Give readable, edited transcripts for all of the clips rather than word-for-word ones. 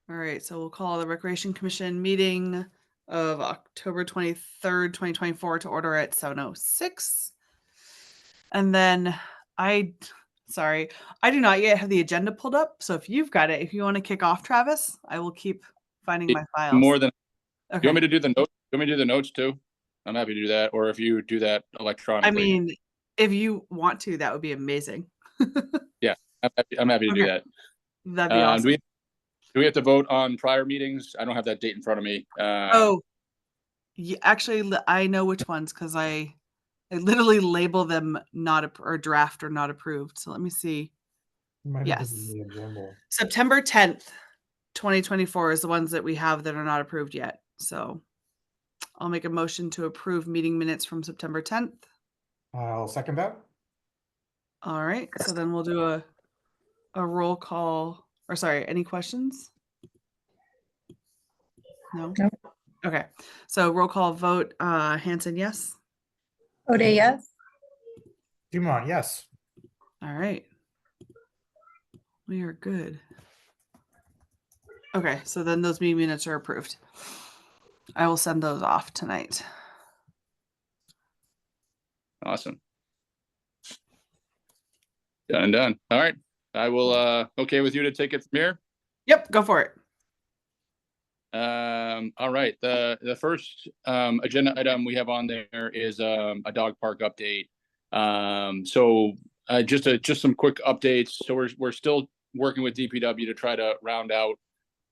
All right, so we'll call the Recreation Commission meeting of October 23rd, 2024 to order at 7:06. And then sorry, I do not yet have the agenda pulled up. So if you've got it, if you want to kick off, Travis, I will keep finding my files. More than you want Okay. me to do the notes? You want me to do the notes too? I'm happy to do that. Or if you do that I electronically. mean, if you want to, that would be amazing. Yeah, I'm happy to do Okay. that. That'd be awesome. Do we have to vote on prior meetings? I don't have that date in front of me. Oh, yeah, actually, I know which ones because I literally label them not or draft or not approved. So let me see. Might have been Yes. the agenda. September 10th, 2024 is the ones that we have that are not approved yet. So I'll make a motion to approve meeting minutes from September 10th. I'll second that. All right. So then we'll do a roll call, or sorry, any questions? No? No. Okay. So roll call vote, Hanson, yes? O'Day, yes. Dumont, yes. All right. We are good. Okay, so then those meeting minutes are approved. I will send those off tonight. Awesome. Done and done. All right. I will okay with you to take it from here. Yep, go for it. All right. The first agenda item we have on there is a dog park update. Just some quick updates. So we're still working with DPW to try to round out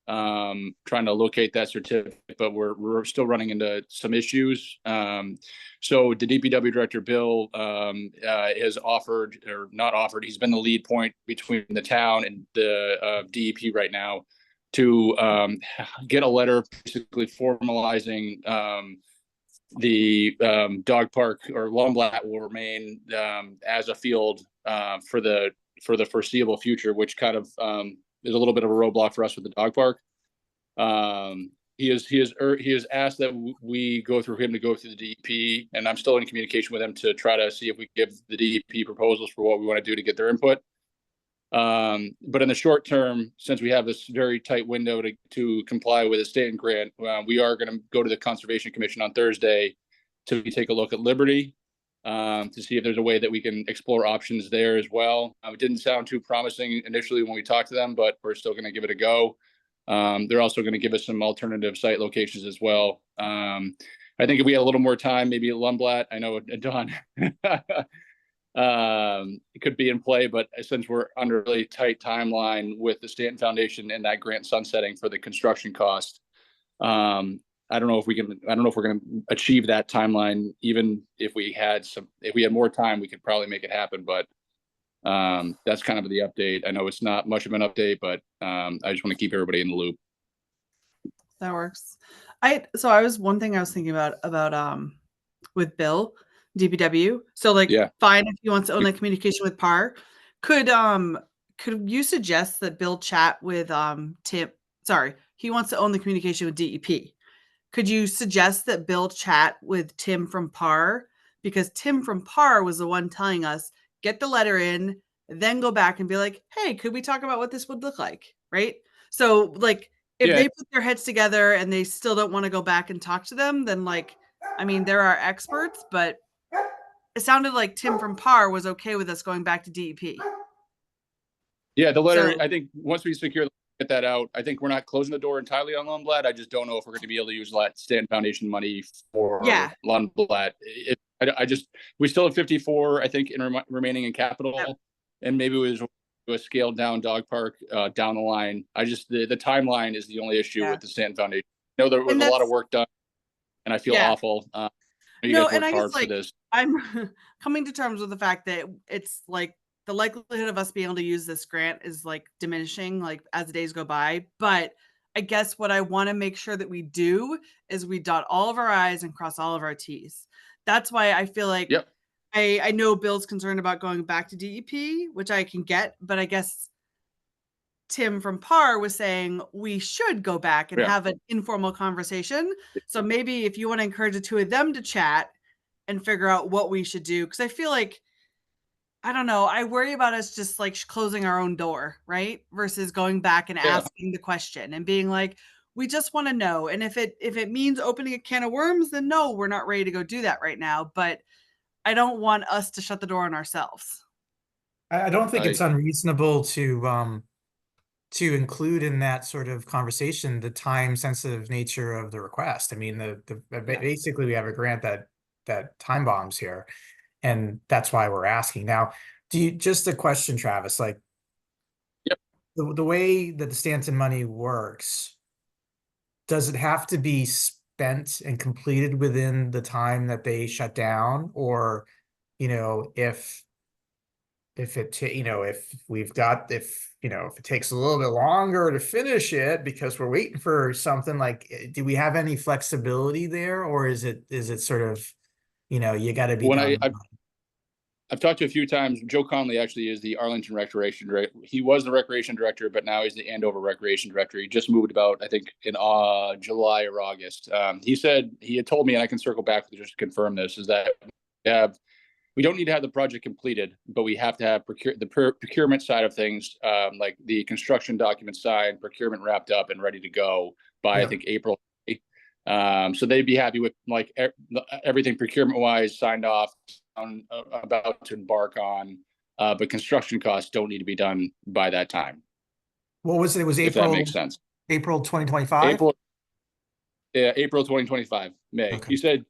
trying to locate that certificate, but we're still running into some issues. So the DPW director, Bill, has offered, or not offered, he's been the lead point between the town and the DEP right now to get a letter basically formalizing the dog park or Lundblatt will remain as a field for the foreseeable future, which kind of is a little bit of a roadblock for us with the dog park. He has asked that we go through him to go through the DEP, and I'm still in communication with him to try to see if we give the DEP proposals for what we want to do to get their input. But in the short term, since we have this very tight window to comply with a state grant, we are going to go to the Conservation Commission on Thursday to take a look at Liberty. To see if there's a way that we can explore options there as well. It didn't sound too promising initially when we talked to them, but we're still going to give it a go. They're also going to give us some alternative site locations as well. I think if we had a little more time, maybe at Lundblatt, I know Don it could be in play, but since we're under a really tight timeline with the Stanton Foundation and that grant sunsetting for the construction cost, I don't know if we're going to achieve that timeline. Even if we had more time, we could probably make it happen. But that's kind of the update. I know it's not much of an update, but I just want to keep everybody in the loop. That works. One thing I was thinking about with Bill, DPW. So Yeah. Fine if he wants to own that communication with PAR. Could you suggest that Bill chat with Tim? Sorry, he wants to own the communication with DEP. Could you suggest that Bill chat with Tim from PAR? Because Tim from PAR was the one telling us, get the letter in, then go back and be like, hey, could we talk about what this would look like? Right? So if they put their heads together and they still don't want to go back and talk to them, then there are experts, but it sounded like Tim from PAR was okay with us going back to DEP. Yeah, the letter, I think once we get that out, I think we're not closing the door entirely on Lundblatt. I just don't know if we're going to be able to use Stanton Foundation money for Lundblatt. We still have 54, I think, remaining in capital, and maybe we do a scaled down dog park down the line. The timeline is the only issue with the Stanton Foundation. I know there was a lot of work done, and I feel awful. You guys worked hard for this. I'm coming to terms with the fact that it's the likelihood of us being able to use this grant is diminishing as the days go by. But I guess what I want to make sure that we do is we dot all of our I's and cross all of our T's. That's why I feel like I know Bill's concerned about going back to DEP, which I can get, but I guess Tim from PAR was saying we should go back and have an informal conversation. So maybe if you want to encourage the two of them to chat and figure out what we should do, because I feel like I don't know. I worry about us just like closing our own door, right? Versus going back and Yeah. asking the question and being like, we just want to know. And if it means opening a can of worms, then no, we're not ready to go do that right now. But I don't want us to shut the door on ourselves. I don't think it's I- unreasonable to include in that sort of conversation the time sensitive nature of the request. I mean, Yeah. basically we have a grant that time bombs here, and that's why we're asking. Now, just a question, Travis, like Yep. the way that the Stanton money works, does it have to be spent and completed within the time that they shut down? Or, if it if we've got if it takes a little bit longer to finish it because we're waiting for something, like, do we have any flexibility there, or is it sort of, you got to be When done? I've talked to a few times. Joe Conley actually is the Arlington Recreation Director. He was the Recreation Director, but now he's the Andover Recreation Director. He just moved about, I think, in July or August. He said, he had told me, and I can circle back to just confirm this, is that we don't need to have the project completed, but we have to have the procurement side of things, like the construction document signed, procurement wrapped up and ready to go by, Yeah. I think, April. So they'd be happy with like everything procurement wise signed off, about to embark on, but construction costs don't need to be done by that time, What was it? It was if that April, makes sense. April 2025? April, yeah, April 2025, May. Okay. You said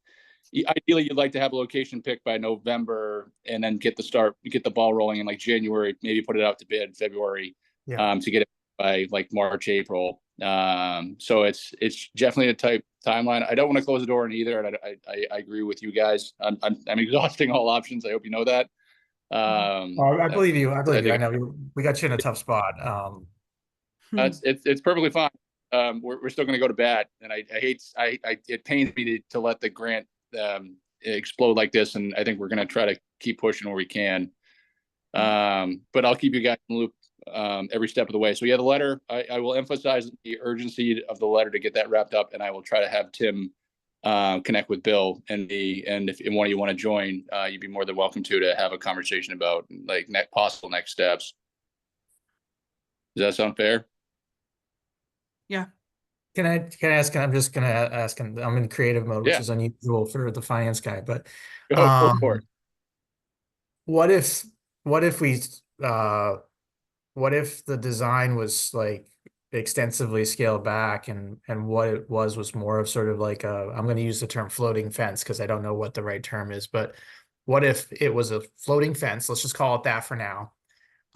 ideally you'd like to have a location picked by November and then get the ball rolling in like January, maybe put it out to bid February, Yeah. to get it by like March, April. So it's definitely a tight timeline. I don't want to close the door on either, and I agree with you guys. I'm exhausting all options. I hope you know that. Oh, I believe you. I believe you. I think know we got you in a tough spot. it's perfectly fine. We're still going to go to bat, and I hate it pains me to let the grant explode like this, and I think we're going to try to keep pushing where we can. But I'll keep you guys in the loop every step of the way. So yeah, the letter, I will emphasize the urgency of the letter to get that wrapped up, and I will try to have Tim connect with Bill and if one of you want to join, you'd be more than welcome to have a conversation about like possible next steps. Does that sound fair? Yeah. Can I ask? I'm just gonna ask him. I'm in creative mode, which Yeah. is unusual for the finance guy. But Go for it. what if we what if the design was like extensively scaled back, and what it was more of sort of like I'm going to use the term floating fence because I don't know what the right term is, but what if it was a floating fence? Let's just call it that for now.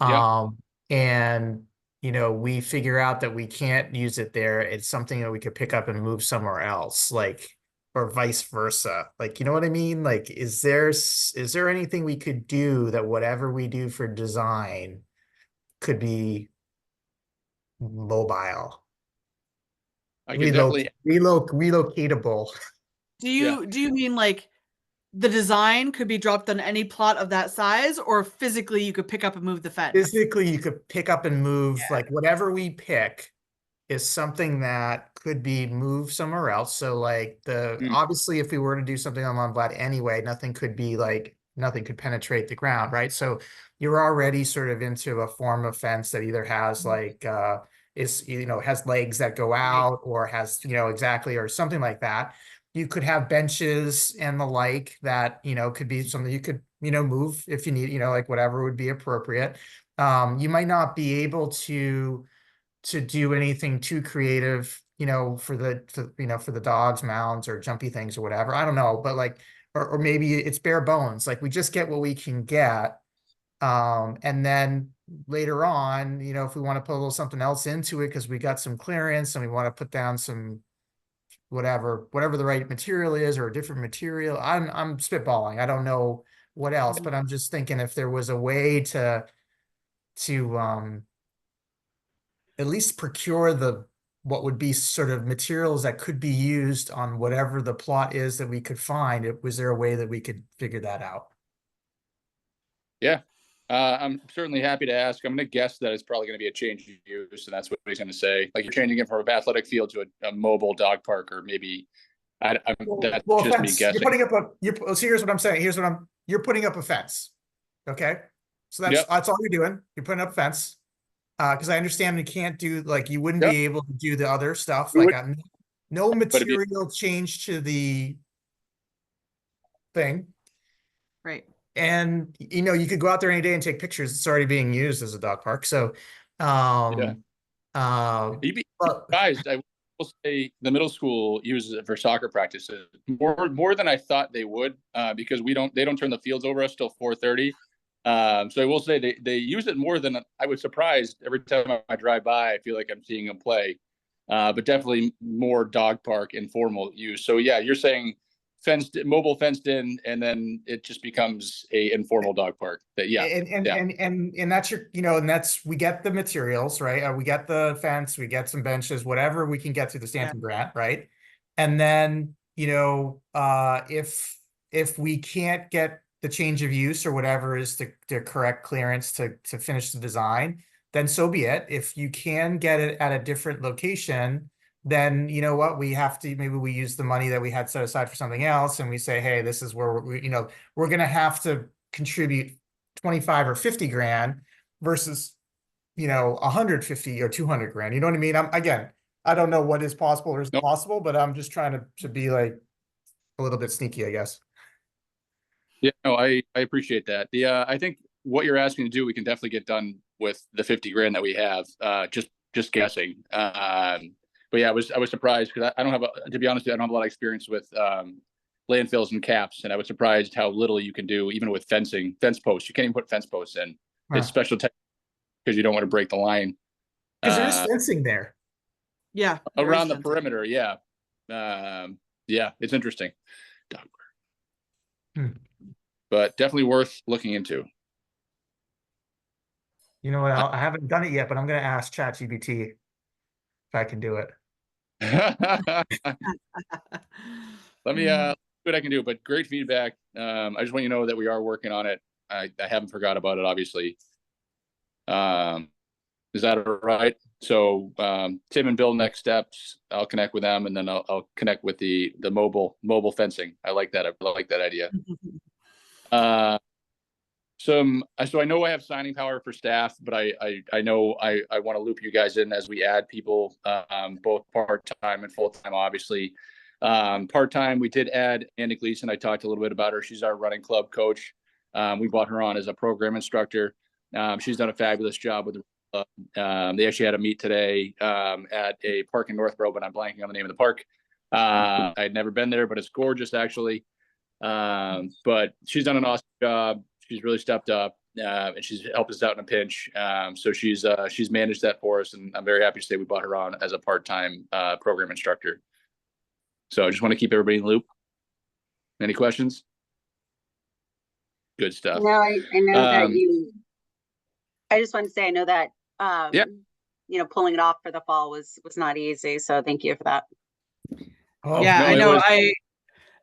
Yeah. And we figure out that we can't use it there. It's something that we could pick up and move somewhere else, like, or vice versa. Like, you know what I mean? Like, is there anything we could do that whatever we do for design could be mobile, I can definitely. relocatable? Do you mean like the design could be dropped on any plot of that size, or physically you could pick up and move the fence? Physically, you could pick up and move, like whatever we pick is something that could be moved somewhere else. So like obviously if we were to do something on Monblat anyway, nothing could penetrate the ground, right? So you're already sort of into a form of fence that either has like has legs that go out, or has exactly, or something like that. You could have benches and the like that could be something you could move if you need, like whatever would be appropriate. You might not be able to do anything too creative, for the dogs mounds or jumpy things or whatever. I don't know, but like, or maybe it's bare bones. Like we just get what we can get. And then later on, if we want to put a little something else into it, because we got some clearance and we want to put down some whatever the right material is, or a different material. I'm spitballing. I don't know what else, but I'm just thinking if there was a way to at least procure what would be sort of materials that could be used on whatever the plot is that we could find. Was there a way that we could figure that out? Yeah. I'm certainly happy to ask. I'm going to guess that it's probably going to be a change of use, and that's what he's going to say. Like you're changing it from an athletic field to a mobile dog park, or maybe that's just me guessing. You're putting up so here's what I'm saying. You're putting up a fence. Okay. So that's all you're doing. You're putting up fence. Because I understand you can't do, like, you wouldn't Yep. be able to do the other stuff, We like, would- no But if you- material change to the thing. Right. And, you could go out there any day and take pictures. It's already being used as a dog park. So, You'd be but surprised. I will say the middle school uses it for soccer practices more than I thought they would, because they don't turn the fields over us till 4:30. So I will say they use it more than I was surprised. Every time I drive by, I feel like I'm seeing them play. But definitely more dog park informal use. So yeah, you're saying mobile fenced in, and then it just becomes a informal dog park. and that's and we get the materials, right? We get the fence, we get some benches, whatever we can get through the Stanton grant, right? And then, if we can't get the change of use or whatever is the correct clearance to finish the design, then so be it. If you can get it at a different location, then you know what, maybe we use the money that we had set aside for something else, and we say, hey, this is where we're going to have to contribute 25 or 50 grand versus 150 or 200 grand. You know what I mean? I don't know what is possible or isn't possible, but I'm just trying to be like a little bit sneaky, I guess. Yeah, no, I appreciate that. I think what you're asking to do, we can definitely get done with the 50 grand that we have. Just guessing. But yeah, I was surprised because I don't have to be honest with you, I don't have a lot of experience with landfills and caps, and I was surprised how little you can do even with fence posts. You can't even put fence posts in. It's special tech because you don't want to break the line. Because there is fencing there. Yeah. Around the perimeter, yeah. Yeah, it's interesting. But definitely worth looking into. You know what? I haven't done it yet, but I'm going to ask ChatGPT if I can do it. Let me see what I can do, but great feedback. I just want you to know that we are working on it. I haven't forgot about it, obviously. Is that all right? So Tim and Bill, next steps, I'll connect with them, and then I'll connect with the mobile fencing. I like that. I like that idea. So I know I have signing power for staff, but I know I want to loop you guys in as we add people, both part-time and full-time, obviously. Part-time, we did add Andy Gleason. I talked a little bit about her. She's our running club coach. We brought her on as a program instructor. She's done a fabulous job with the they actually had a meet today at a park in Northborough, but I'm blanking on the name of the park. I'd never been there, but it's gorgeous, actually. But she's done an awesome job. She's really stepped up, and she's helped us out in a pinch. So she's managed that for us, and I'm very happy to say we brought her on as a part-time program instructor. So I just want to keep everybody in the loop. Any questions? Good stuff. No, I know that I just want to say, I know that, pulling it off for the fall was not easy. So thank you for that. Oh, yeah, no, I know. was...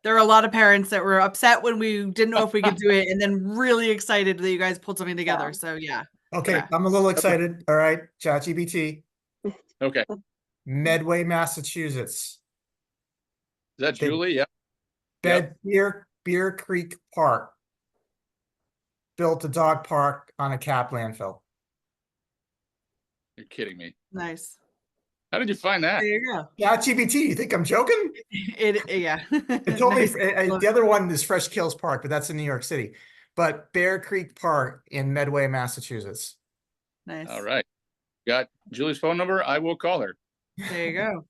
There are a lot of parents that were upset when we didn't know if we could do it, and then really excited that you guys pulled something together. Yeah. So yeah. Okay, yeah. I'm a little excited. All right, ChatGPT. Okay. Medway, Massachusetts. Is that Julie? Yeah. Bear Creek Park built a dog park on a cap landfill. You're kidding me. Nice. How did you find that? There you go. ChatGPT, you think I'm joking? Yeah. It told Nice. me the other one is Fresh Kills Park, but that's in New York City. But Bear Creek Park in Medway, Massachusetts. Nice. All right. Got Julie's phone number. I will call her. There you go.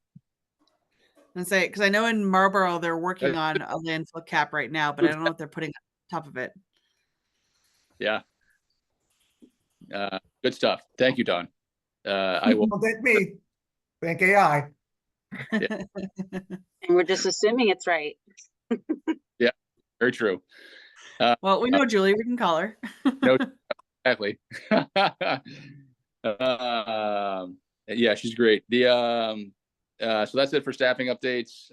And say, because I know in Marlboro they're working on a landfill cap right now, but I don't know what they're putting on top of it. Yeah. Good stuff. Thank you, Don. I will. Well, thank me. Thank AI. And we're just assuming it's right. Yeah, very true. Well, we know Julie. We can call her. No, exactly. Yeah, she's great. So that's it for staffing updates.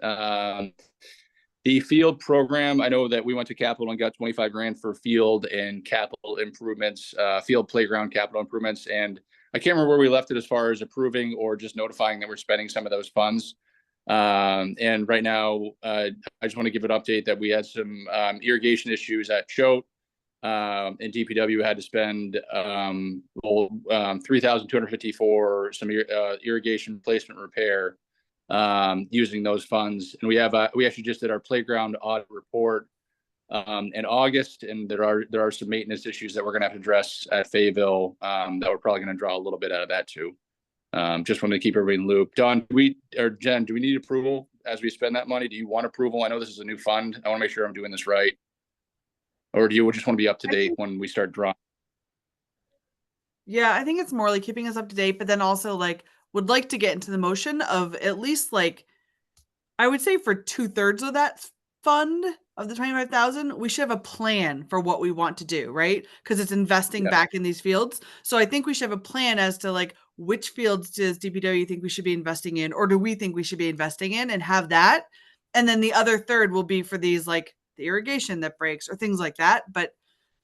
The field program, I know that we went to Capital and got 25 grand for field and capital improvements, field playground capital improvements. And I can't remember where we left it as far as approving or just notifying that we're spending some of those funds. And right now, I just want to give an update that we had some irrigation issues at Choate. and DPW had to spend $3,250 for some irrigation replacement repair using those funds. And we actually just did our playground audit report in August, and there are some maintenance issues that we're going to have to address at Fayetteville that we're probably going to draw a little bit out of that too. Just wanted to keep everybody in the loop. Don, Jen, do we need approval as we spend that money? Do you want approval? I know this is a new fund. I want to make sure I'm doing this right. Or do you just want to be up to date when we start drawing? Yeah, I think it's more like keeping us up to date, but then also like would like to get into the motion of at least like, I would say for 2/3 of that fund of the 25,000, we should have a plan for what we want to do, right? Because it's investing back in these fields. So I think we should have a plan as to like which fields does DPW think we should be investing in, or do we think we should be investing in, and have that. And then the other third will be for these like the irrigation that breaks or things like that. But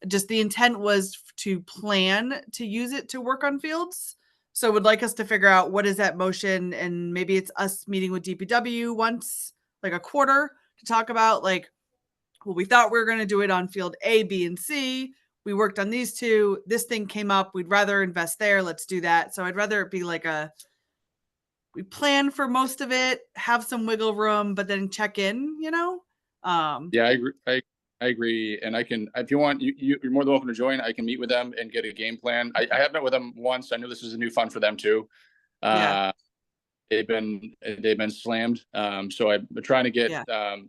just the intent was to plan to use it to work on fields. So would like us to figure out what is that motion, and maybe it's us meeting with DPW once like a quarter to talk about like, well, we thought we were going to do it on field A, B, and C. We worked on these two. This thing came up. We'd rather invest there. Let's do that. So I'd rather it be like we plan for most of it, have some wiggle room, but then check in, you know? Yeah, I agree. I agree. And I can, if you want, you're more than welcome to join. I can meet with them and get a game plan. I have met with them once. I know this is a new fund for them too. Yeah. They've been slammed. So I'm trying to get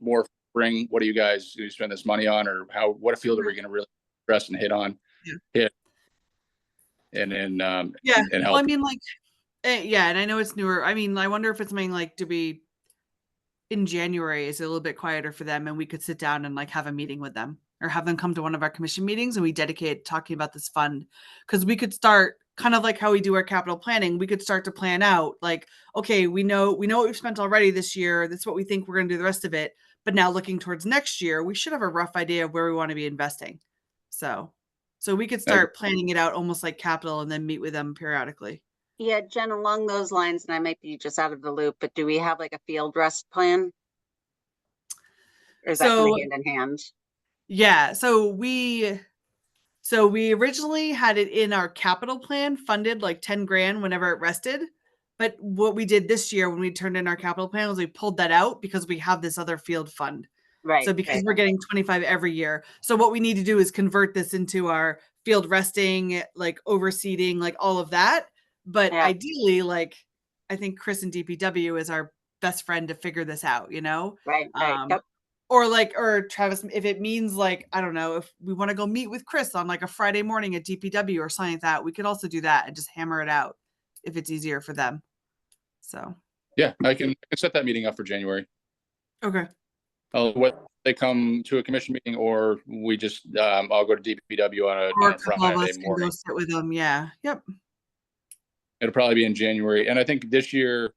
more spring. What do you guys spend this money on, or what field are we going to really press and hit on? Hit. And then and help. Well, I mean, like, and I know it's newer. I mean, I wonder if it's something like, in January is a little bit quieter for them, and we could sit down and like have a meeting with them, or have them come to one of our commission meetings and we dedicate talking about this fund. Because we could start kind of like how we do our capital planning. We could start to plan out like, okay, we know what we've spent already this year. That's what we think we're going to do the rest of it. But now looking towards next year, we should have a rough idea of where we want to be investing. So we could start planning it out almost like capital, and then meet with them periodically. Yeah, Jen, along those lines, and I might be just out of the loop, but do we have like a field rest plan? Or is that going hand in hand? Yeah, so we originally had it in our capital plan funded like 10 grand whenever it rested. But what we did this year when we turned in our capital plan was we pulled that out because we have this other field fund. Right. So because we're getting 25 every year. So what we need to do is convert this into our field resting, like overseeding, like all of that. But ideally, like, I think Chris and DPW is our best friend to figure this out, you know? Right. Yep. Or Travis, if it means like, I don't know, if we want to go meet with Chris on like a Friday morning at DPW or something like that, we could also do that and just hammer it out if it's easier for them. So. Yeah, I can set that meeting up for January. Okay. What they come to a commission meeting, or we just I'll go to DPW on a Friday morning. Go sit with them. Yeah. Yep. It'll probably be in January. And I think this year,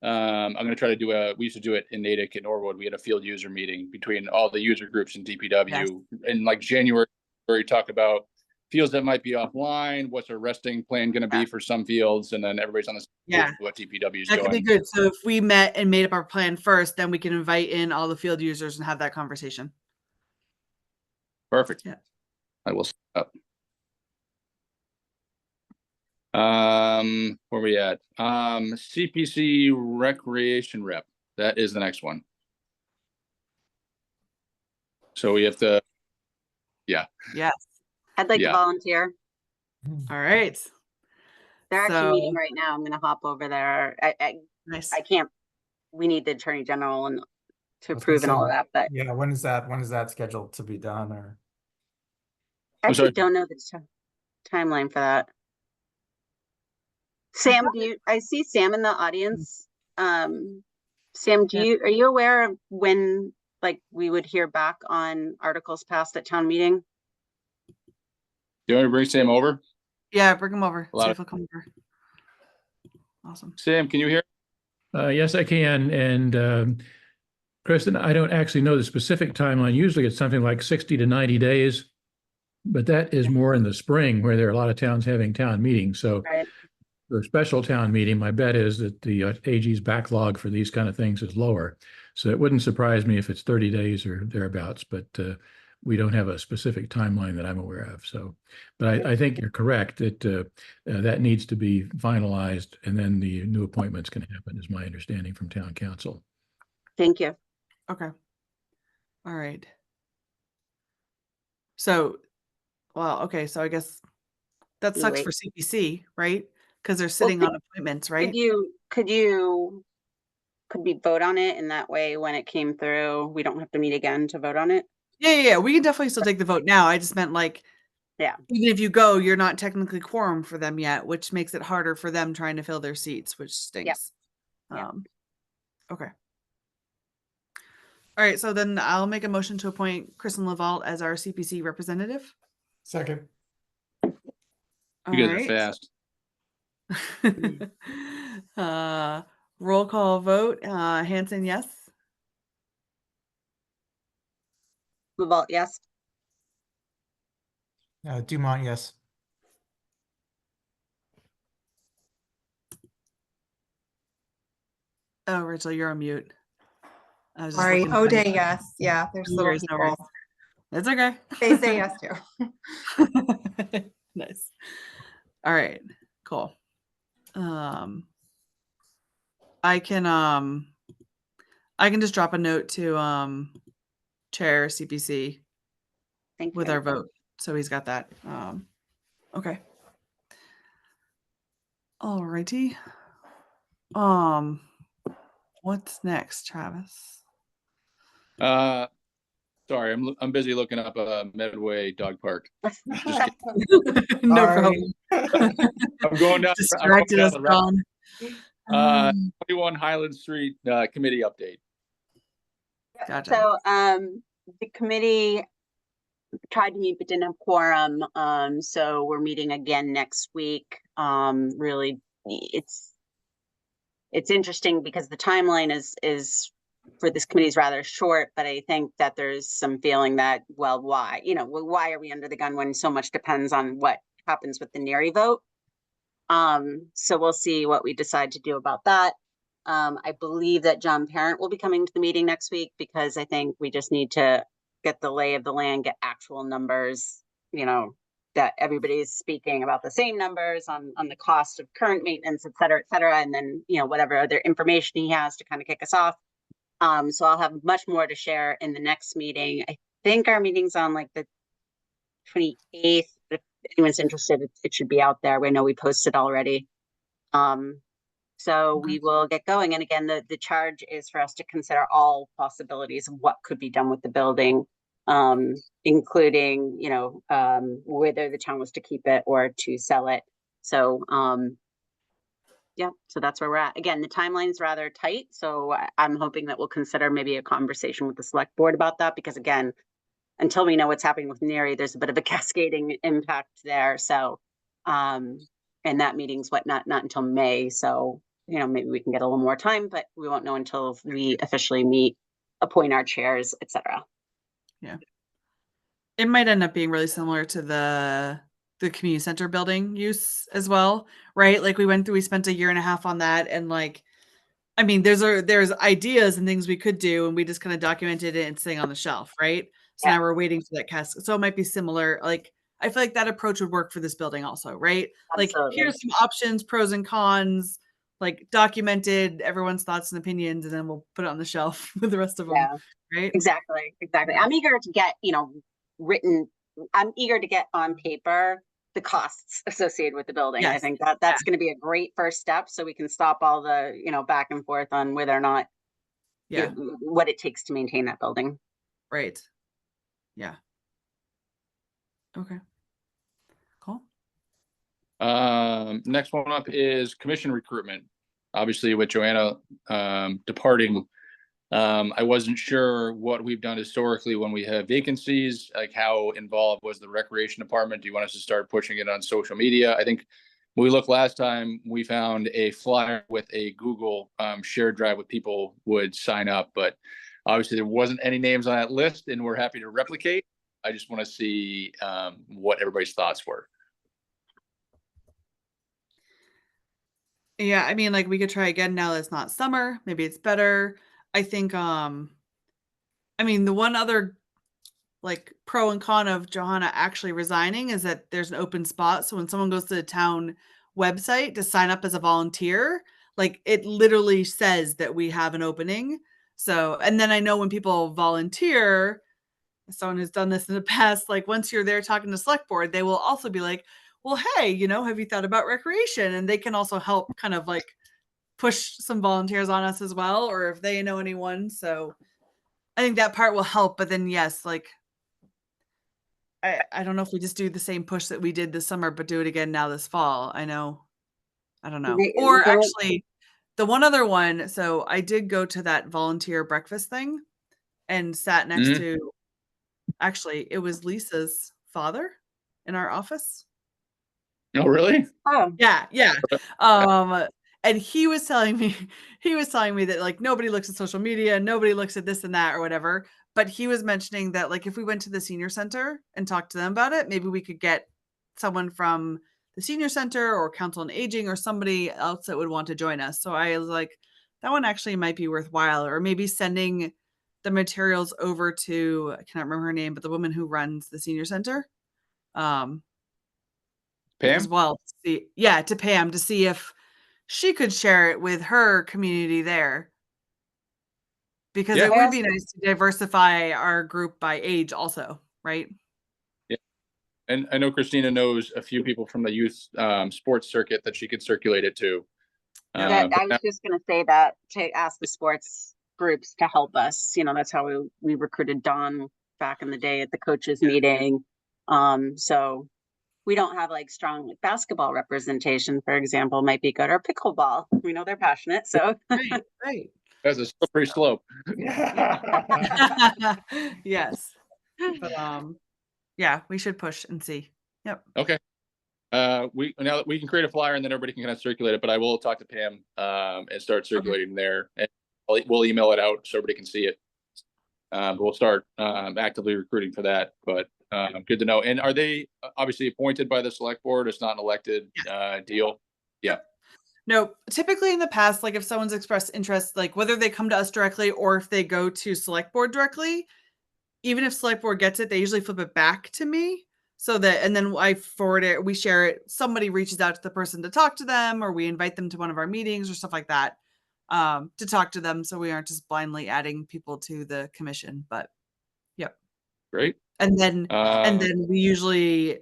I'm going to try to we used to do it in Natick and Norwood. We had a field user meeting between all the user groups in DPW in like January, where we talk about fields that might be offline. What's our resting plan going to be for some fields? And then everybody's on the same page what DPW is doing. That could be good. So if we met and made up our plan first, then we can invite in all the field users and have that conversation. Perfect. Yeah. I will set up. Where are we at? CPC recreation rep. That is the next one. So we have to, Yes. I'd like to volunteer. All right. They're actually meeting right now. I'm going to hop over there. Nice. I can't, we need the Attorney General and to approve and all of that, but. Yeah, when is that scheduled to be done, or? I actually don't know the timeline for that. Sam, I see Sam in the audience. Sam, are you aware of when like we would hear back on articles passed at town meeting? Do you want to bring Sam over? Yeah, bring him over. See if he'll come over. Awesome. Sam, can you hear? Yes, I can. And Kristen, I don't actually know the specific timeline. Usually it's something like 60 to 90 days, but that is more in the spring where there are a lot of towns having town meetings. So for a special town meeting, my bet is that the AG's backlog for these kind of things is lower. So it wouldn't surprise me if it's 30 days or thereabouts, but we don't have a specific timeline that I'm aware of. So, but I think you're correct that that needs to be finalized, and then the new appointments can happen, is my understanding from town council. Thank you. Okay. All right. So, well, okay, so I guess that You sucks wait. for CPC, right? Because they're sitting on appointments, right? Could we vote on it in that way when it came through? We don't have to meet again to vote on it? Yeah. We can definitely still take the vote now. I just meant like, Yeah. even if you go, you're not technically quorum for them yet, which makes it harder for them trying to fill their seats, which stinks. Yeah. Okay. All right, so then I'll make a motion to appoint Kristen Laval as our CPC representative. Second. You guys are fast. Roll call vote. Hanson, yes. Laval, yes. Dumont, yes. Oh, Rachel, you're on mute. I was just Sorry, looking for you. O'Day, yes. Yeah, there's No little worries, no worries. people. It's okay. They say yes too. Nice. All right, cool. I can just drop a note to Chair CPC Thank with you. our vote. So he's got that. Okay. All righty. What's next, Travis? Sorry, I'm busy looking up Medway Dog Park. No Sorry. problem. I'm going down. Distracted us, Ron. 21 Highland Street committee update. Gotcha. So the committee tried to meet but didn't have quorum. So we're meeting again next week. Really, it's interesting because the timeline is for this committee is rather short, but I think that there's some feeling that, well, why are we under the gun when so much depends on what happens with the NERI vote? So we'll see what we decide to do about that. I believe that John Parent will be coming to the meeting next week because I think we just need to get the lay of the land, get actual numbers, that everybody's speaking about the same numbers on the cost of current maintenance, et cetera, and then, whatever other information he has to kind of kick us off. So I'll have much more to share in the next meeting. I think our meeting's on like the 28th. If anyone's interested, it should be out there. We know we posted already. So we will get going. And again, the charge is for us to consider all possibilities of what could be done with the building, including, whether the town was to keep it or to sell it. So, yeah, so that's where we're at. Again, the timeline's rather tight. So I'm hoping that we'll consider maybe a conversation with the select board about that, because again, until we know what's happening with NERI, there's a bit of a cascading impact there. So, and that meeting's not until May. So, maybe we can get a little more time, but we won't know until we officially meet, appoint our chairs, et cetera. Yeah. It might end up being really similar to the community center building use as well, right? Like we spent a year and a half on that, and there's ideas and things we could do, and we just kind of documented it and sitting on the shelf, right? So now we're waiting for that cascade. So it might be similar. Like I feel like that approach would work for this building also, right? Absolutely. Like here's some options, pros and cons, like documented everyone's thoughts and opinions, and then we'll put it on the shelf with the rest of them, right? Exactly. I'm eager to get, I'm eager to get on paper the costs associated with the building. Yes. I think that's going to be a great first step, so we can stop all the, back and forth on whether or not, what it takes to maintain that building. Right. Yeah. Okay. Cool. Next one up is commission recruitment. Obviously, with Joanna departing, I wasn't sure what we've done historically when we have vacancies, like how involved was the recreation department? Do you want us to start pushing it on social media? I think when we looked last time, we found a flyer with a Google shared drive with people would sign up, but obviously there wasn't any names on that list, and we're happy to replicate. I just want to see what everybody's thoughts were. Yeah, we could try again now that it's not summer. Maybe it's better. I think, the one other like pro and con of Johanna actually resigning is that there's an open spot. So when someone goes to the town website to sign up as a volunteer, like it literally says that we have an opening. So, and then I know when people volunteer, someone who's done this in the past, like once you're there talking to select board, they will also be like, well, hey, you know, have you thought about recreation? And they can also help kind of like push some volunteers on us as well, or if they know anyone. So I think that part will help. But then yes, like I don't know if we just do the same push that we did this summer, but do it again now this fall. I know. I don't know. They- Or they- actually the one other one, so I did go to that volunteer breakfast thing and sat next Mhm. to, actually it was Lisa's father in our office. Oh, really? Oh, Yeah, yeah. And he was telling me that like nobody looks at social media, nobody looks at this and that or whatever. But he was mentioning that like if we went to the senior center and talked to them about it, maybe we could get someone from the senior center or council on aging or somebody else that would want to join us. So I was like, that one actually might be worthwhile, or maybe sending the materials over to, I cannot remember her name, but the woman who runs the senior center. As Pam? well. To Pam to see if she could share it with her community there. Because Yeah. it would be nice to diversify our group by age also, right? And I know Christina knows a few people from the youth sports circuit that she could circulate it to. Yeah. I was just gonna say that to ask the sports groups to help us. You know, that's how we recruited Dawn back in the day at the coaches meeting. So we don't have like strong like, basketball representation, for example, might be good, or pickleball. We know they're passionate, so Right, right. That's a slippery slope. Yes. But yeah, we should push and see. Yep. Okay. Now that we can create a flyer and then everybody can kind of circulate it, but I will talk to Pam and start circulating there, and we'll email it out so everybody can see it. But we'll start actively recruiting for that. But good to know. And are they obviously appointed by the select board? It's not an elected deal. Yeah. No, typically in the past, like if someone's expressed interest, like whether they come to us directly or if they go to select board directly, even if select board gets it, they usually flip it back to me so that, and then I forward it, we share it. Somebody reaches out to the person to talk to them, or we invite them to one of our meetings or stuff like that to talk to them. So we aren't just blindly adding people to the commission, but yep. Great. And then we usually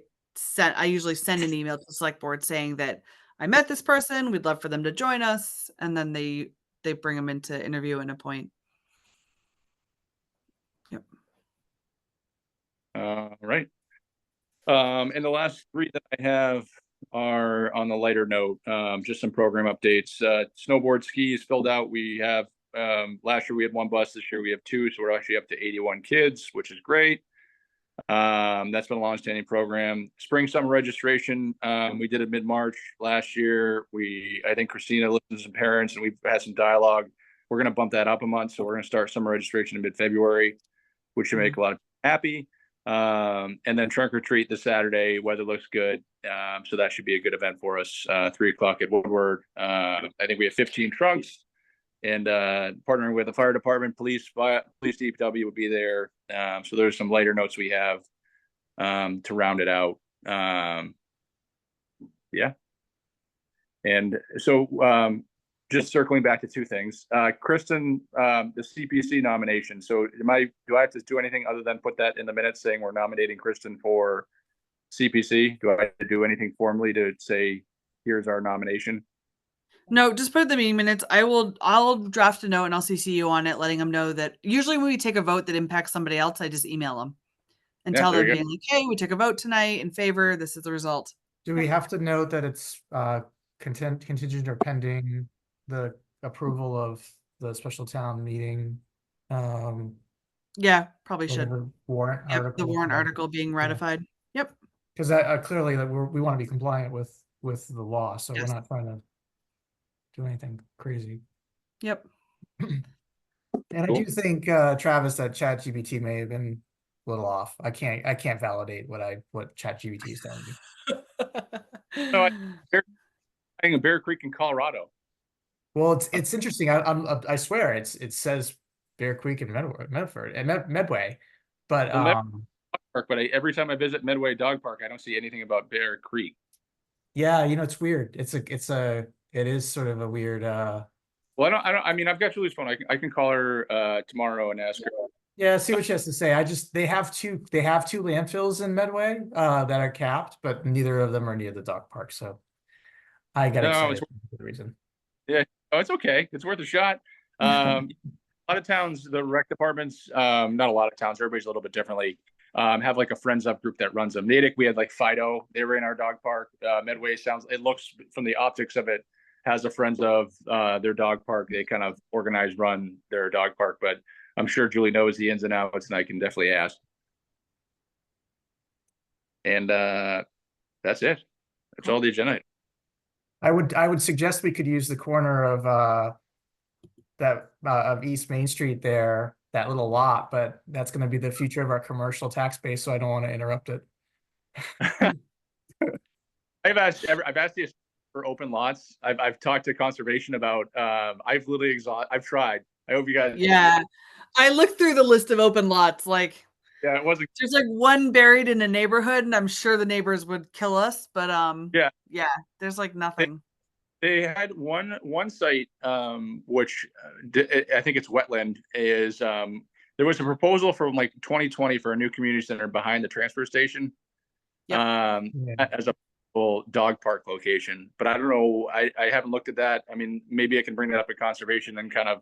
I usually send an email to the select board saying that I met this person, we'd love for them to join us. And then they bring them into interview and appoint. Yep. Right. And the last three that I have are on the lighter note, just some program updates. Snowboard skis filled out. We have last year we had one bus, this year we have two, so we're actually up to 81 kids, which is great. That's been a long-standing program. Spring summer registration, we did it mid-March last year. I think Christina listened to some parents and we've had some dialogue. We're going to bump that up a month, so we're going to start summer registration in mid-February, which should make a lot of people happy. And then trunk or treat this Saturday, weather looks good. So that should be a good event for us. 3:00 at Woodward. I think we have 15 trunks, and partnering with the fire department, police DPW would be there. So there's some lighter notes we have to round it out. Yeah. And so just circling back to two things, Kristen, the CPC nomination. So do I have to do anything other than put that in the minutes saying we're nominating Kristen for CPC? Do I have to do anything formally to say, here's our nomination? No, just put it in the meeting minutes. I'll draft a note and I'll CC you on it, letting them know that usually when we take a vote that impacts somebody else, I just email them and tell them, being like, hey, we took a vote tonight in favor. This is the result. Do we have to note that it's contingent or pending the approval of the special town meeting? Yeah, probably or should. The warrant Yep, article. the warrant article being ratified. Yep. Because clearly that we want to be compliant with the law, so Yes. we're not trying to do anything crazy. Yep. And I Cool. do think, Travis, that ChatGPT may have been a little off. I can't validate what ChatGPT is telling me. No, I'm in Bear Creek in Colorado. Well, it's interesting. I swear it says Bear Creek and Medford and Medway, but Well, park, but every time I visit Medway Dog Park, I don't see anything about Bear Creek. Yeah, it's weird. It is sort of a weird, Well, I mean, I've got Julie's phone. I can call her tomorrow and ask her. yeah, see what she has to say. They have two landfills in Medway, that are capped, but neither of them are near the dog park, so I got No, excited it's- for the reason. Oh, it's okay. It's worth a shot. A lot of towns, the rec departments, not a lot of towns, everybody's a little bit differently, have like a friends of group that runs them. Natick, we had like Fido, they were in our dog park. Medway it looks from the optics of it, has a friends of their dog park. They kind of organize, run their dog park, but I'm sure Julie knows the ins and outs and I can definitely ask. And that's it. That's all the agenda. I would suggest we could use the corner of of East Main Street there, that little lot, but that's going to be the future of our commercial tax base, so I don't want to interrupt it. I've asked you for open lots. I've talked to conservation about. I've literally I've tried. I hope you guys. Yeah. I looked through the list of open lots, like Yeah, it wasn't. there's like one buried in a neighborhood, and I'm sure the neighbors would kill us, but yeah, there's like nothing. They had one site, which I think it's wetland. Is there was a proposal from like 2020 for a new community center behind the transfer station, Yeah. as a full dog park location. But I don't know. I haven't looked at that. I mean, maybe I can bring that up at conservation and kind of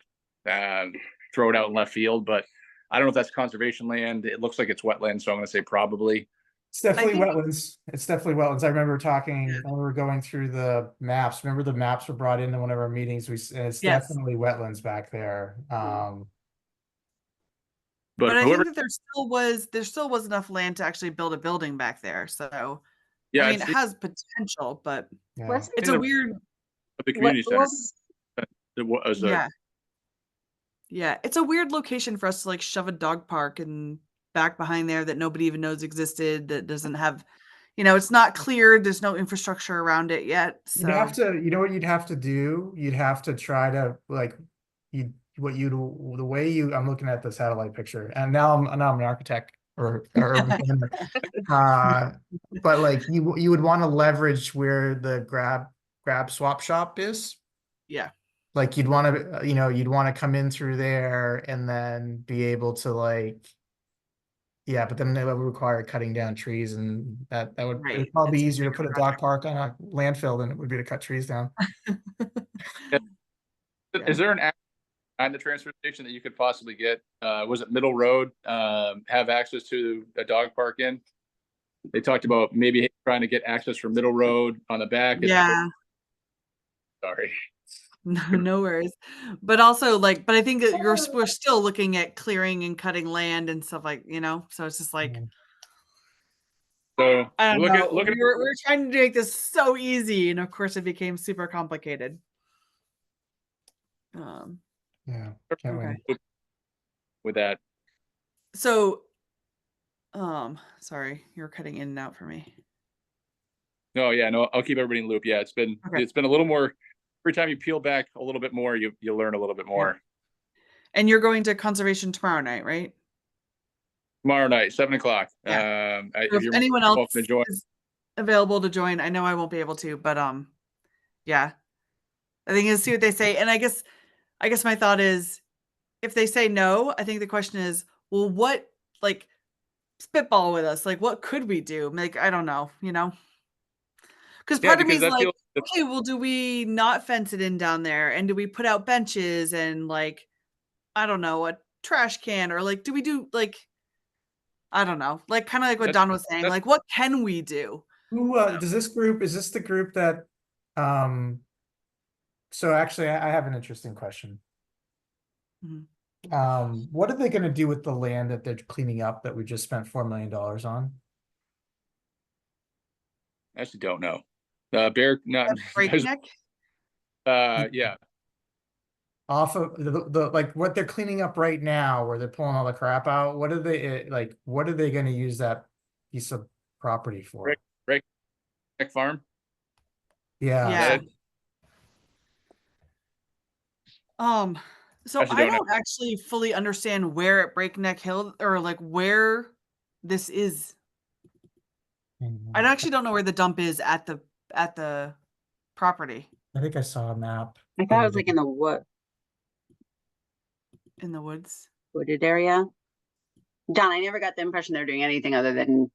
throw it out in left field. But I don't know if that's conservation land. It looks like it's wetland, so I'm going to say probably. It's definitely think- wetlands. It's definitely wetlands. I remember talking when we were going through the maps. Remember the maps were brought into one of our meetings. And it's Yes. definitely wetlands back there. But But I whoever, think that there still was enough land to actually build a building back there. So yeah, I mean, it's it has potential, but Yeah. Wasn't it's In a a- weird, the community center. was- It was a- yeah. Yeah, it's a weird location for us to like shove a dog park and back behind there that nobody even knows existed, that doesn't have, it's not cleared, there's no infrastructure around it yet. You'd have So to, you know what you'd have to do? You'd have to try to like, the way I'm looking at the satellite picture, and now I'm an architect or but like you would want to leverage where the grab swap shop is. yeah. Like you'd want to, you'd want to come in through there and then be able to like, yeah, but then that would require cutting down trees, and that would Right. it'd probably be It's a easier to bigger put a dog park on a landfill than it would be to cut trees down. Is there an act on the transfer station that you could possibly get? Was it Middle Road? Have access to a dog park in? They talked about maybe trying to get access from Middle Road on the back. Yeah. Sorry. No worries. But also like, but I think that we're still looking at clearing and cutting land and stuff like, so it's just like, So I don't look know. at look at We're trying to make this so easy, and of course it became super complicated. Yeah, can't Okay. wait. with that. So, sorry, you're cutting in and out for me. No, yeah, no, I'll keep everybody in the loop. Yeah, it's been a little more. Every time you peel back a little bit more, you learn a little bit more. And you're going to conservation tomorrow night, right? Tomorrow night, 7:00. So If if you're anyone welcome else to join. is available to join, I know I won't be able to, but yeah, I think is see what they say. And I guess my thought is, if they say no, I think the question is, well, what, like, spitball with us, like, what could we do? Like, I don't know, because Yeah, part of me because is that like, feels okay, well, do we not fence it in down there, and do we put out benches and like, I don't know, a trash can, or like, do we do like, I don't know, like kind of like what That's- Don was saying, that's- like, what can we do? Who does this group? Is this the group that? So actually, I have an interesting question. Mhm. What are they going to do with the land that they're cleaning up that we just spent $4 million on? I actually don't know. Bear, not Breakneck? yeah. Off of the like what they're cleaning up right now, where they're pulling all the crap out. What are they like? What are they going to use that piece of property for? Tech farm. Yeah. Yeah. So Actually I don't know. don't actually fully understand where at Breakneck Hill, or like where this is, Mm, I actually don't know where the dump is at the property I think I saw a map. I thought it was like in the in the woods. wooded area. Don, I never got the impression they're doing anything other than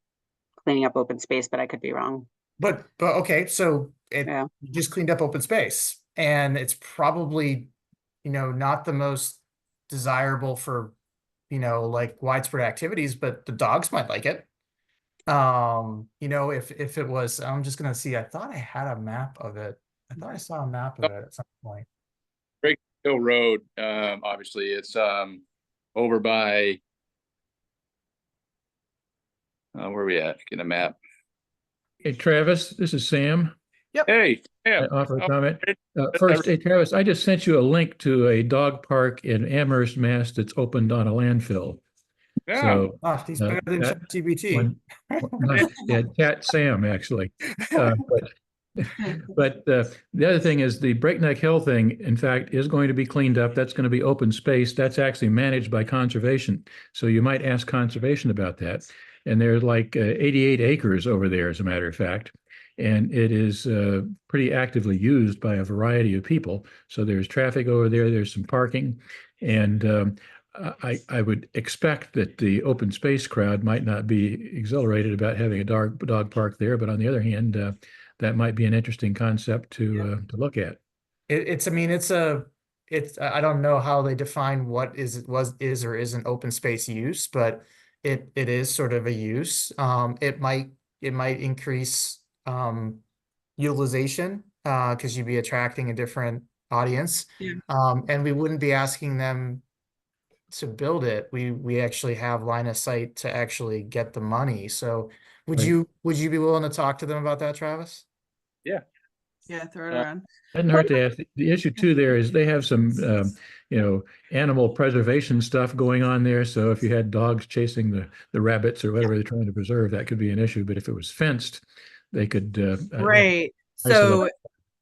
cleaning up open space, but I could be wrong. But okay, so it Yeah. you just cleaned up open space, and it's probably, not the most desirable for, like widespread activities, but the dogs might like it. If it was, I'm just gonna see, I thought I had a map of it. I thought I saw a map of it at some point. Hill Road, obviously, it's over by where are we at? Get a map. Hey, Travis, this is Sam. Hey, I yeah. offer a comment. Hey, First, hey, Travis, I just sent you a link to a dog park in Amherst, Mass. That's opened on a landfill. yeah. So Oh, he's better than that ChatGPT. yeah, Cat Sam, actually. But the other thing is the Breakneck Hill thing, in fact, is going to be cleaned up. That's going to be open space. That's actually managed by conservation. So you might ask conservation about that. And there's like 88 acres over there, as a matter of fact. And it is pretty actively used by a variety of people. So there's traffic over there. There's some parking. And I would expect that the open space crowd might not be exhilarated about having a dog park there. But on the other hand, that might be an interesting concept to look at. I don't know how they define what is or isn't open space use, but it is sort of a use. It might increase utilization because you'd be attracting a different audience. Yeah. And we wouldn't be asking them to build it. We actually have line of sight to actually get the money. So would Right. you be willing to talk to them about that, Travis? Yeah, throw it around. Hadn't hurt to ask. The issue too there is they have some, animal preservation stuff going on there. So if you had dogs chasing the rabbits or whatever they're trying to preserve, that could be an issue. But if it was fenced, they could Right. isolate So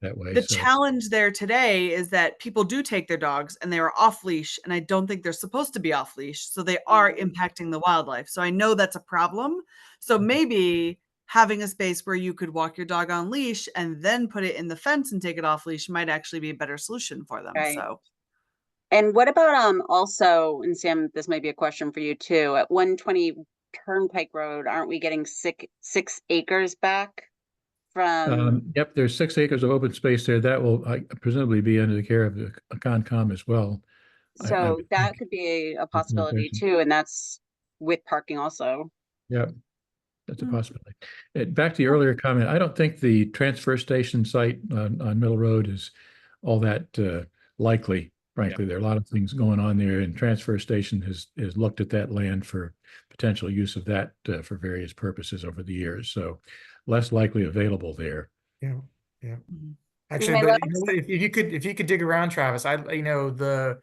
that way. the So, challenge there today is that people do take their dogs and they are off leash, and I don't think they're supposed to be off leash. So they are impacting the wildlife. So I know that's a problem. So maybe having a space where you could walk your dog on leash and then put it in the fence and take it off leash might actually be a better solution for them. Right. So And what about also, and Sam, this might be a question for you too, at 120 Turnpike Road, aren't we getting 6 acres back from? yep, there's 6 acres of open space there. That will presumably be under the care of the Concom as well. I So would that think. could be a no possibility question. too, and that's with parking also. Yeah, that's a Hmm. possibility. Back to the earlier comment, I don't think the transfer station site on Middle Road is all that likely. Frankly, there are a lot of things going on there, and transfer station has looked at that land for potential use of that for various purposes over the years. So less likely available there. Yeah. Mhm. Actually, My but last- you know what, if you could dig around, Travis, the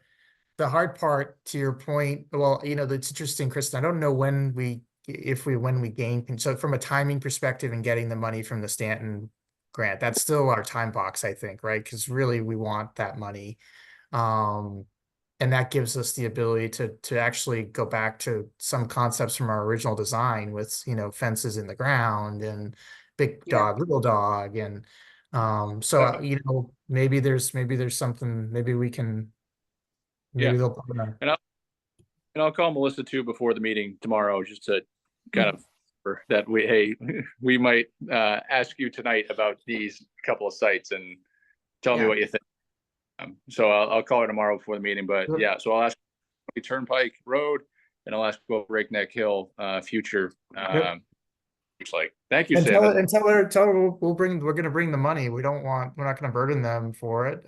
hard part to your point, well, that's interesting, Kristen. I don't know when we gain. So from a timing perspective and getting the money from the Stanton grant, that's still our time box, I think, right? Because really we want that money. And that gives us the ability to actually go back to some concepts from our original design with, fences in the ground and big Yeah. dog, little dog. And so, maybe there's something, maybe we can, maybe Yeah. they'll put in a- And I'll call Melissa too before the meeting tomorrow, just to kind of that we might ask you tonight about these couple of sites and tell me Yeah. what you think. So I'll call her tomorrow before the meeting, but Sure. yeah, so I'll ask Turnpike Road and I'll ask about Breakneck Hill future. It's like, thank you, And Sam. tell her we're gonna bring the money. We're not gonna burden them for it.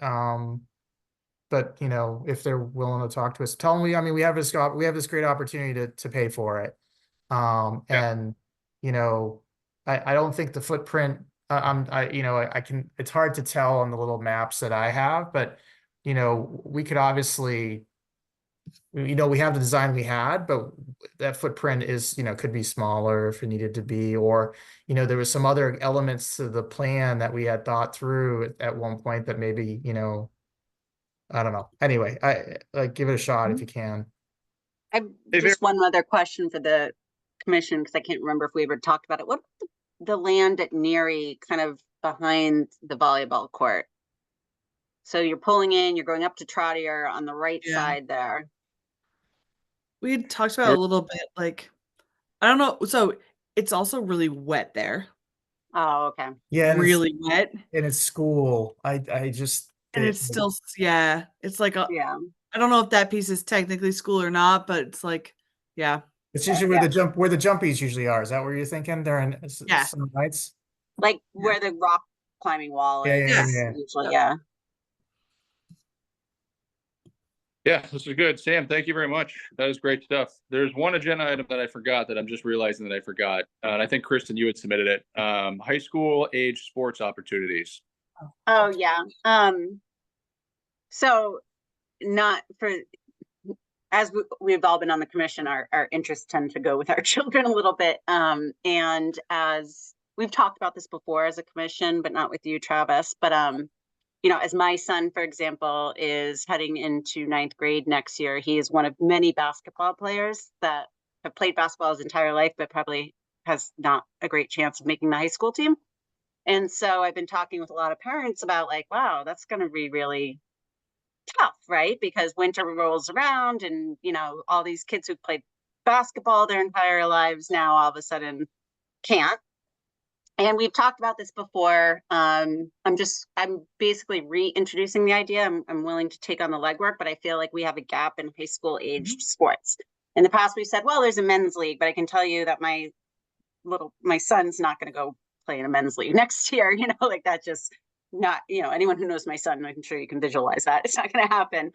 But if they're willing to talk to us, tell them we have this great opportunity to pay for it. And I don't think the footprint, it's hard to tell on the little maps that I have, but we could obviously, we have the design we had, but that footprint is, could be smaller if it needed to be, or, there was some other elements to the plan that we had thought through at one point that maybe, I don't know. Anyway, I give it a shot if you can. I have Hey, just one other question for the commission, because I can't remember if we ever talked about it. What the land at Neary, kind of behind the volleyball court? So you're pulling in, you're going up to Trottier on the right Yeah. side there. We had talked about it a little bit, like, I don't know. So it's also really wet there, Oh, okay. Yeah, and really wet. it's school. I just And it- it's still, yeah, it's like a, Yeah. I don't know if that piece is technically school or not, but it's like, yeah, it's usually where the jumpies usually are. Is that where you're thinking? They're in Yeah. some nights. Like where the rock climbing wall Yeah, is. yeah, yeah. Usually, yeah. Yeah, this is good. Sam, thank you very much. That is great stuff. There's one agenda item that I forgot that I'm just realizing that I forgot. And I think Kristen, you had submitted it. High school age sports opportunities. Oh, yeah. So not for, as we've all been on the commission, our interests tend to go with our children a little bit. And as we've talked about this before as a commission, but not with you, Travis, but, you know, as my son, for example, is heading into 9th grade next year, he is one of many basketball players that have played basketball his entire life, but probably has not a great chance of making the high school team. And so I've been talking with a lot of parents about like, wow, that's going to be really tough, right? Because winter rolls around and, you know, all these kids who've played basketball their entire lives now all of a sudden can't. And we've talked about this before. I'm basically reintroducing the idea. I'm willing to take on the legwork, but I feel like we have a gap in high school aged sports. In the past, we've said, well, there's a men's league, but I can tell you that my son's not going to go play in a men's league next year. You know, like that just not, you know, anyone who knows my son, I'm sure you can visualize that. It's not going to happen.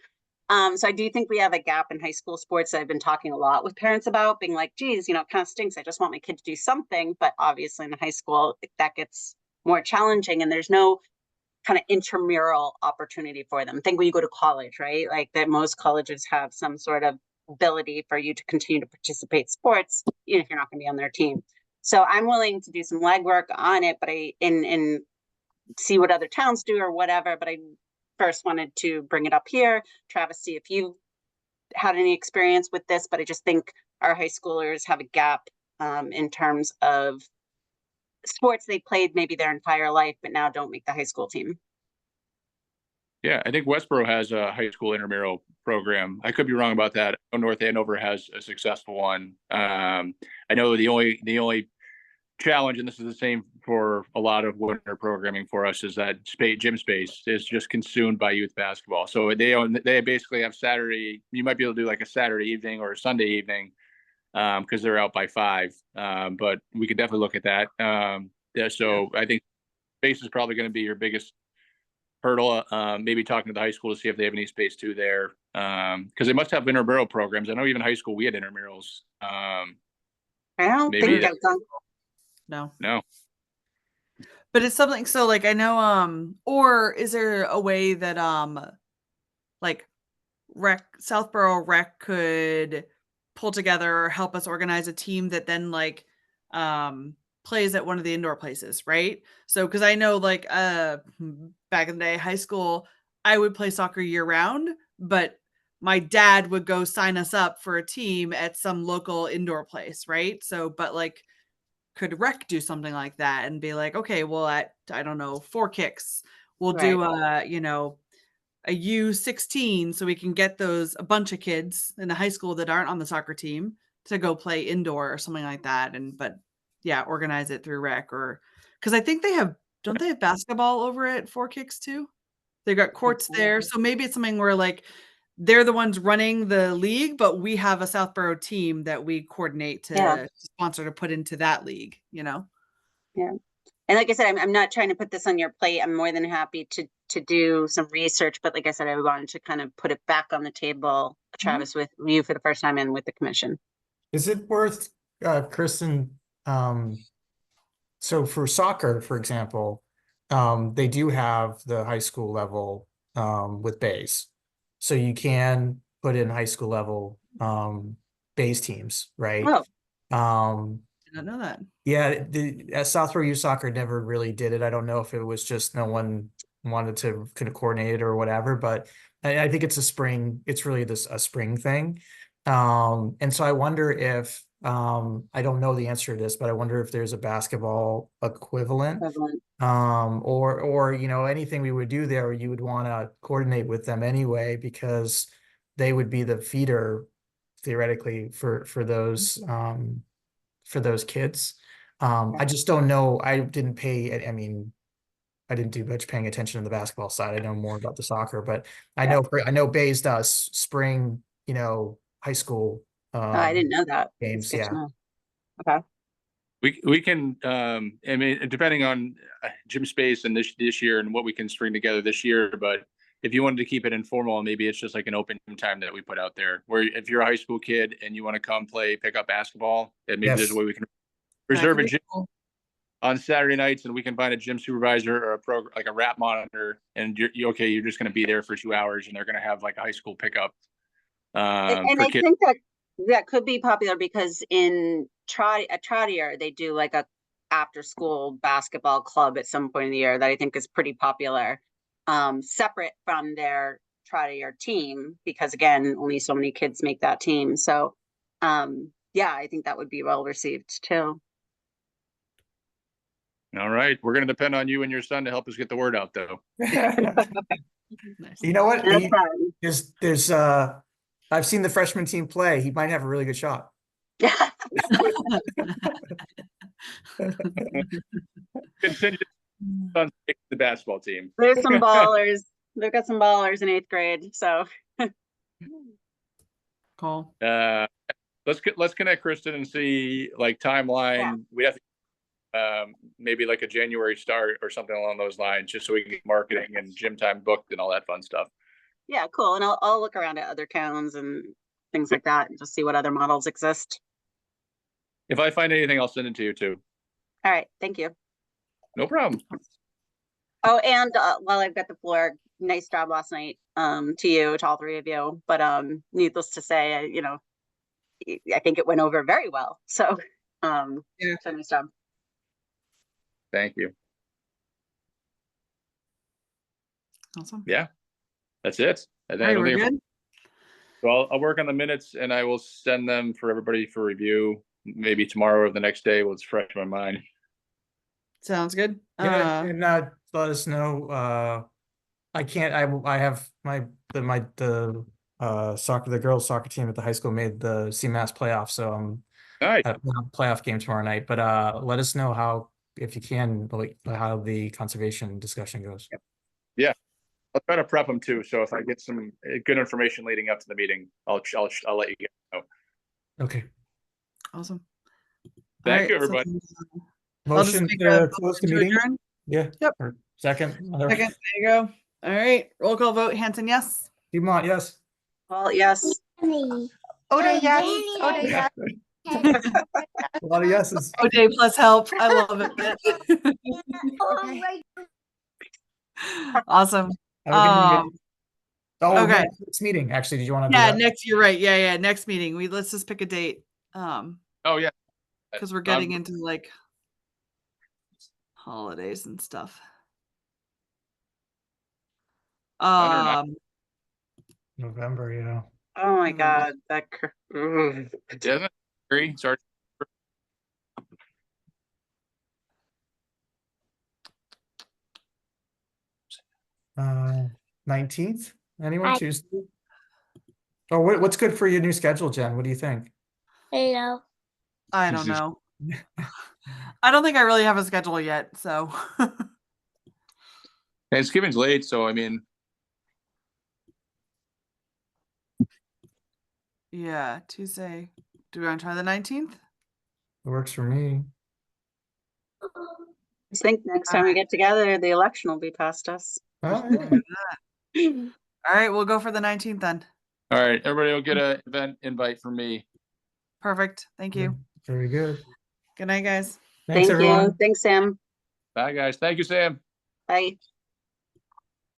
So I do think we have a gap in high school sports that I've been talking a lot with parents about, being like, geez, you know, it kind of stinks. I just want my kid to do something. But obviously in high school, that gets more challenging and there's no kind of intramural opportunity for them. I think when you go to college, right? Like that most colleges have some sort of ability for you to continue to participate in sports, even if you're not going to be on their team. So I'm willing to do some legwork on it, but and see what other towns do or whatever. But I first wanted to bring it up here. Travis, see if you had any experience with this, but I just think our high schoolers have a gap in terms of sports they played maybe their entire life, but now don't make the high school team. Yeah, I think Westboro has a high school intramural program. I could be wrong about that. I know North Andover has a successful one. I know the only challenge, and this is the same for a lot of winter programming for us, is that gym space is just consumed by youth basketball. So they basically have Saturday. You might be able to do like a Saturday evening or a Sunday evening because they're out by 5. But we could definitely look at that. So I think space is probably going to be your biggest hurdle. Maybe talking to the high school to see if they have any space too there, because they must have intramural programs. I know even high school we had intramurals. I don't Maybe think that- I've done. No. but it's something. So like, I know, or is there a way that, like Southborough Rec could pull together or help us organize a team that then like, plays at one of the indoor places, right? So, because I know like back in the day, high school, I would play soccer year round, but my dad would go sign us up for a team at some local indoor place, right? So, but like, could Rec do something like that and be like, okay, well, at, I don't know, 4 Kicks, we'll do you know, a U16, so we can get a bunch of kids in the high school that aren't on the soccer team to go play indoor or something like that. And but yeah, organize it through Rec, or because I think don't they have basketball over at 4 Kicks too? They got courts there. So maybe it's something where like they're the ones running the league, but we have a Southborough team that we coordinate to sponsor to put into that league, you know? Yeah. And like I said, I'm not trying to put this on your plate. I'm more than happy to do some research. But like I said, I wanted to kind of put it back on the table, Travis, with you for the first time and with the commission. Is it worth, Kristen, so for soccer, for example, they do have the high school level with bays. So you can put in high school level bays teams, right? Oh. Did not know that. Yeah, Southborough Youth Soccer never really did it. I don't know if it was just no one wanted to kind of coordinate it or whatever, but I think it's really a spring thing. And so I wonder if, I don't know the answer to this, but I wonder if there's a basketball equivalent. Equivalent. Or, you know, anything we would do there, you would want to coordinate with them anyway, because they would be the feeder theoretically for those kids. I just don't know. I didn't pay, I mean, I didn't do much paying attention to the basketball side. I know more about the soccer, but I know Bays does spring, you know, high school Oh, I didn't know that. games. That's good to Yeah. know. Okay. We can, I mean, depending on gym space and this year and what we can string together this year, but if you wanted to keep it informal, maybe it's just like an open time that we put out there, where if you're a high school kid and you want to come pick up basketball, then maybe there's a Yes. way we can That reserve could a be gym cool. on Saturday nights, and we can find a gym supervisor or a program, like a rap monitor, and you're just going to be there for 2 hours, and they're going to have like a high school pickup. And For I kids. think that could be popular because at Troutier, they do like a after school basketball club at some point in the year that I think is pretty popular. Separate from their Troutier team, because again, only so many kids make that team. So yeah, I think that would be well received too. All right, we're going to depend on you and your son to help us get the word out, though. Nice. You know what? That's fine. There's I've seen the freshman team play. He might have a really good shot. Continue on the basketball team. There's some ballers. They've got some ballers in 8th grade. So Cool. Let's connect, Kristen, and see like timeline. Yeah. We have to, maybe like a January start or something along those lines, just so we can get marketing and gym time booked and all that fun stuff. yeah, cool. And I'll look around at other towns and things like that and just see what other models exist. If I find anything, I'll send it to you too. All right, thank you. No problem. Oh, and while I've got the floor, nice job last night to you, to all three of you. But needless to say, you know, I think it went over very well. So Yeah. so nice job. Thank you. Awesome. Yeah, that's it. I All right, don't we're think- good. So I'll work on the minutes and I will send them for everybody for review. Maybe tomorrow or the next day. It's fresh in my mind. Sounds good. Yeah, and let us know. I can't. I have the girls soccer team at the high school made the CMAS playoff, so I'm Nice. at a playoff game tomorrow night. But let us know how, if you can, like how the conservation discussion goes. I'll try to prep them too. So if I get some good information leading up to the meeting, I'll let you know. Okay. Awesome. Thank you, everybody. I'll just Motion make to a close the motion to meeting. adjourn. Yeah. Yep. Or second. Second, there you go. All right, roll call vote. Hanson, yes. Dumont, yes. Well, yes. Oda, yes. Oda, yes. A lot of yeses. O'Day plus help. I love it. Awesome. Have a good meeting. Oh, okay. next meeting. Actually, did you want to? Yeah, do that? next, you're right. Yeah, next meeting. Let's just pick a date. Oh yeah. Because we're getting into like holidays and stuff. Under November, yeah. Oh my November. God. Ugh. Doesn't it agree? Sorry. 19th? Anyone I- Tuesday? Or what's good for your new schedule, Jen? What do you think? Hello. I don't Jesus. know. I don't think I really have a schedule yet. So Thanksgiving's late, so I mean, yeah, Tuesday. Do we want to try the 19th? It works for me. I think next time we get together, the election will be past us. Oh, yeah. All right, we'll go for the 19th then. all right, everybody will get an event invite from me. Perfect. Thank you. Very good. Good night, guys. Thanks, Thank everyone. you. Thanks, Sam. Bye, guys. Thank you, Sam. Bye.